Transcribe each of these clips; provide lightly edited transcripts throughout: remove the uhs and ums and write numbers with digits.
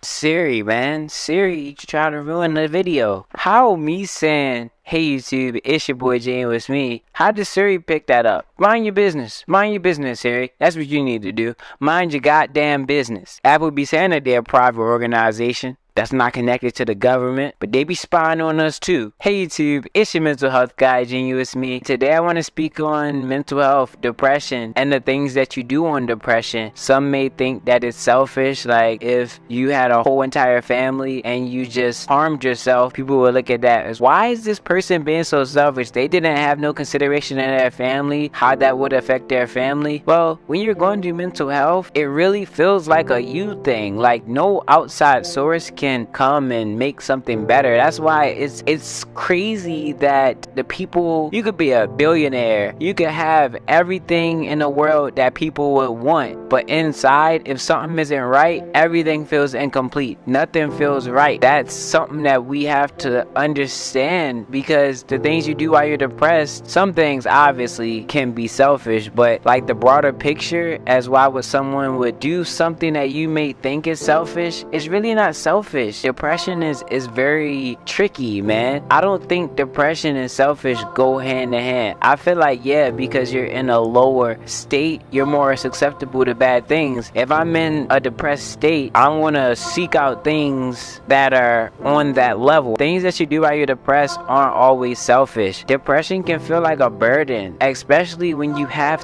Siri, man. Siri trying to ruin the video. How me saying, hey YouTube, it's your boy GenuisMe. How did Siri pick that up? Mind your business. Mind your business, Siri. That's what you need to do. Mind your goddamn business. Apple be saying that they're a private organization that's not connected to the government, but they be spying on us too. Hey YouTube, it's your mental health guy, GenuisMe. Today I want to speak on mental health, depression, and the things that you do on depression. Some may think that it's selfish, like if you had a whole entire family and you just harmed yourself, people will look at that as, why is this person being so selfish? They didn't have no consideration in their family, how that would affect their family. Well, when you're going through mental health, it really feels like a you thing. Like no outside source can come and make something better. That's why it's crazy that the people, you could be a billionaire, you could have everything in the world that people would want, but inside, if something isn't right, everything feels incomplete. Nothing feels right. That's something that we have to understand, because the things you do while you're depressed, some things obviously can be selfish, but like the broader picture as why would someone would do something that you may think is selfish, it's really not selfish. Depression is very tricky, man. I don't think depression and selfish go hand in hand. I feel like, yeah, because you're in a lower state, you're more susceptible to bad things. If I'm in a depressed state, I want to seek out things that are on that level. Things that you do while you're depressed aren't always selfish. Depression can feel like a burden, especially when you have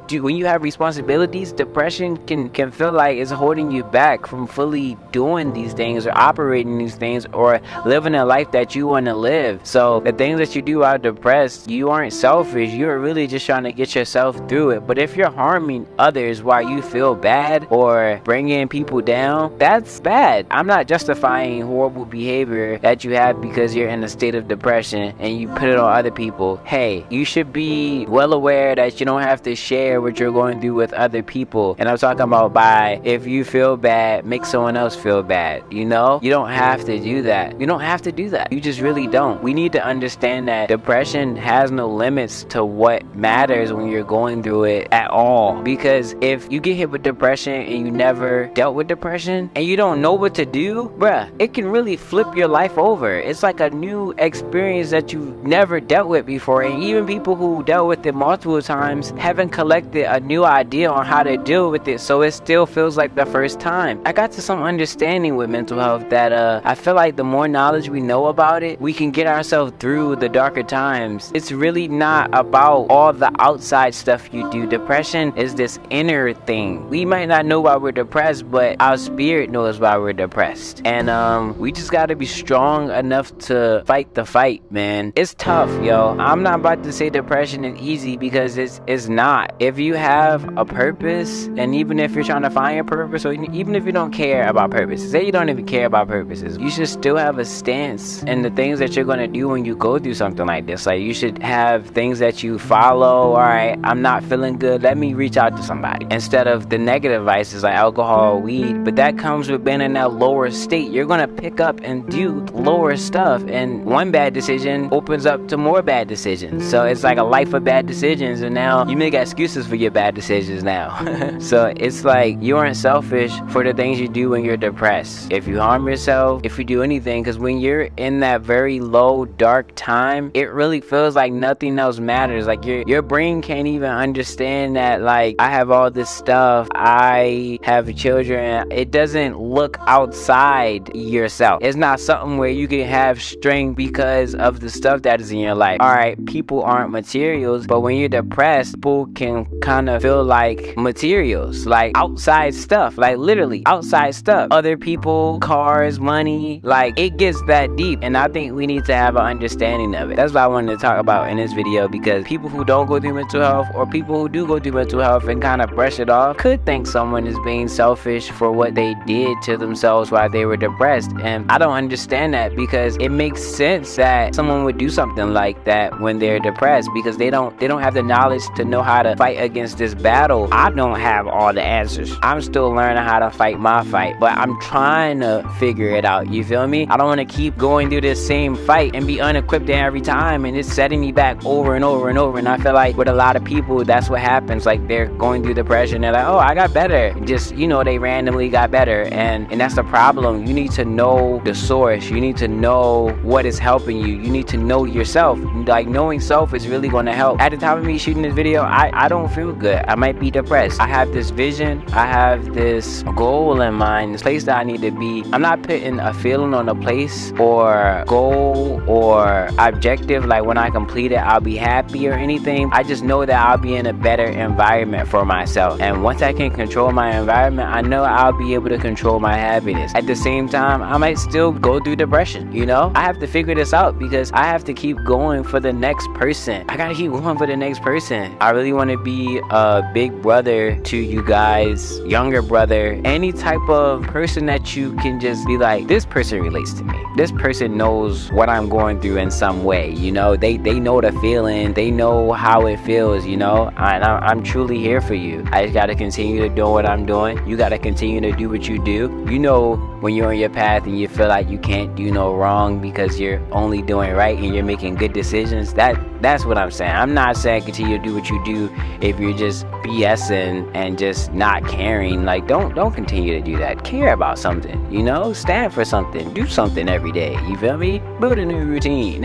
when you have responsibilities. Depression can feel like it's holding you back from fully doing these things or operating these things or living a life that you want to live. So the things that you do while depressed, you aren't selfish. You're really just trying to get yourself through it. But if you're harming others while you feel bad or bringing people down, that's bad. I'm not justifying horrible behavior that you have because you're in a state of depression and you put it on other people. Hey, you should be well aware that you don't have to share what you're going through with other people. And I'm talking about by, if you feel bad, make someone else feel bad. You know, you don't have to do that. You don't have to do that. You just really don't. We need to understand that depression has no limits to what matters when you're going through it at all. Because if you get hit with depression and you never dealt with depression and you don't know what to do, bruh, it can really flip your life over. It's like a new experience that you've never dealt with before. And even people who dealt with it multiple times haven't collected a new idea on how to deal with it. So it still feels like the first time. I got to some understanding with mental health that I feel like the more knowledge we know about it, we can get ourselves through the darker times. It's really not about all the outside stuff you do. Depression is this inner thing. We might not know why we're depressed, but our spirit knows why we're depressed. And we just gotta be strong enough to fight the fight, man. It's tough, yo. I'm not about to say depression is easy, because it's not. If you have a purpose, and even if you're trying to find your purpose, or even if you don't care about purpose, say you don't even care about purposes, you should still have a stance in the things that you're going to do when you go through something like this. Like, you should have things that you follow. All right, I'm not feeling good, let me reach out to somebody, instead of the negative vices like alcohol, weed. But that comes with being in that lower state. You're going to pick up and do lower stuff, and one bad decision opens up to more bad decisions. So it's like a life of bad decisions, and now you make excuses for your bad decisions now. So it's like you aren't selfish for the things you do when you're depressed. If you harm yourself, if you do anything, because when you're in that very low dark time, it really feels like nothing else matters. Like your brain can't even understand that, like, I have all this stuff, I have children. It doesn't look outside yourself. It's not something where you can have strength because of the stuff that is in your life. All right, people aren't materials, but when you're depressed, people can kind of feel like materials, like outside stuff, like literally outside stuff, other people, cars, money. Like, it gets that deep, and I think we need to have an understanding of it. That's what I wanted to talk about in this video, because people who don't go through mental health, or people who do go through mental health and kind of brush it off, could think someone is being selfish for what they did to themselves while they were depressed. And I don't understand that, because it makes sense that someone would do something like that when they're depressed, because they don't have the knowledge to know how to fight against this battle. I don't have all the answers. I'm still learning how to fight my fight, but I'm trying to to figure it out, you feel me? I don't want to keep going through this same fight and be unequipped every time, and it's setting me back over and over and over. And I feel like with a lot of people, that's what happens. Like, they're going through depression, they're like, oh, I got better, just, you know, they randomly got better. And that's the problem. You need to know the source. You need to know what is helping you. You need to know yourself. Like, knowing self is really going to help. At the time of me shooting this video, I don't feel good. I might be depressed. I have this vision, I have this goal in mind, this place that I need to be. I'm not putting a feeling on a place or goal or objective, like when I complete it I'll be happy or anything. I just know that I'll be in a better environment for myself, and once I can control my environment, I know I'll be able to control my happiness. At the same time, I might still go through depression, you know? I have to figure this out because I have to keep going for the next person. I gotta keep going for the next person. I really want to be a big brother to you guys, younger brother, any type of person that you can just be like, this person relates to me. This person knows what I'm going through in some way, you know? They know the feeling, they know how it feels, you know? And I'm truly here for you. I just gotta continue to do what I'm doing. You gotta continue to do what you do. You know, when you're on your path and you feel like you can't do no wrong because you're only doing right and you're making good decisions, that's what I'm saying. I'm not saying continue to do what you do if you're just BSing and just not caring. Like, don't continue to do that. Care about something, you know? Stand for something. Do something every day, you feel me? Build a new routine.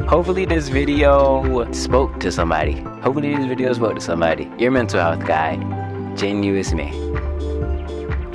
Hopefully this video spoke to somebody. Your mental health guy, GenuisMe.